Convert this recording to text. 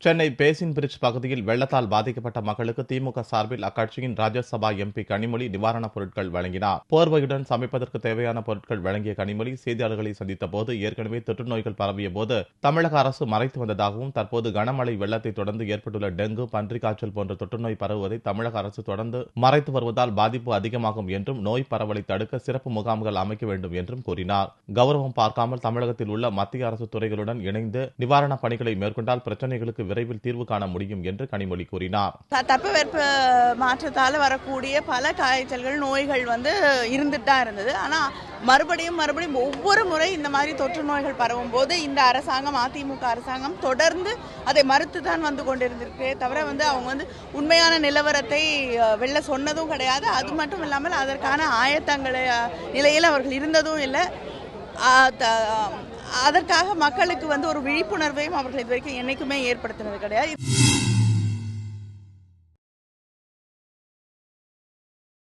Chennai basin bridge பகுதியில் வெள்ளத்தால் பாதிக்கப்பட்ட மக்களுக்கு திமுக சார்பில் அக்கட்சியின் ராஜ்யசபா எம்பி கனிமொழி நிவாரணப் பொருட்கள் வழங்கினார். போர்வையுடன் சமைப்பதற்கு தேவையான பொருட்கள் வழங்கிய கனிமொழி செய்தியாளர்களை சந்தித்த போது ஏற்கனவே தொற்று நோய்கள் பரவிய போது தமிழக அரசு மறைத்து வந்ததாகவும் தற்போது கனமழை வெள்ளத்தை தொடர்ந்து ஏற்பட்டுள்ள டெங்கு, பன்றிக் காய்ச்சல் போன்ற தொற்றுநோய் பரவுவதை தமிழக அரசு தொடர்ந்து மறைத்து வருவதால் பாதிப்பு அதிகமாகும் என்றும் நோய் பரவலை தடுக்க சிறப்பு முகாம்கள் அமைக்க வேண்டும் என்றும் கூறினார். கௌரவம் பார்க்காமல் தமிழகத்தில் உள்ள மத்திய அரசு துறைகளுடன் இணைந்து நிவாரணப் பணிகளை மேற்கொண்டால் பிரச்சனைகளுக்கு விரைவில் தீர்வு காண முடியும் என்று கனிமொழி கூறினார். தட்பவெப்ப மாற்றத்தால் வரக்கூடிய பல காய்ச்சல்கள், நோய்கள் இருந்துட்டு தான் இருந்தது. ஆனால் மறுபடியும் ஒவ்வொரு முறை இந்த மாதிரி தொற்று நோய்கள் பரவும் போது இந்த அரசாங்கம், அதிமுக அரசாங்கம் தொடர்ந்து அதை மறுத்து தான் வந்து கொண்டிருந்திருக்கே தவிர அவங்க உண்மையான நிலவரத்தை வெளில சொன்னதும் கிடையாது. அது மட்டும் இல்லாமல் அதற்கான ஆயத்தங்களை நிலையில் அவர்கள் இருந்ததும் இல்லை. அதற்காக மக்களுக்கு ஒரு விழிப்புணர்வையும் அவர்கள் இதுவரைக்கும் என்னைக்குமே ஏற்படுத்தினது கிடையாது.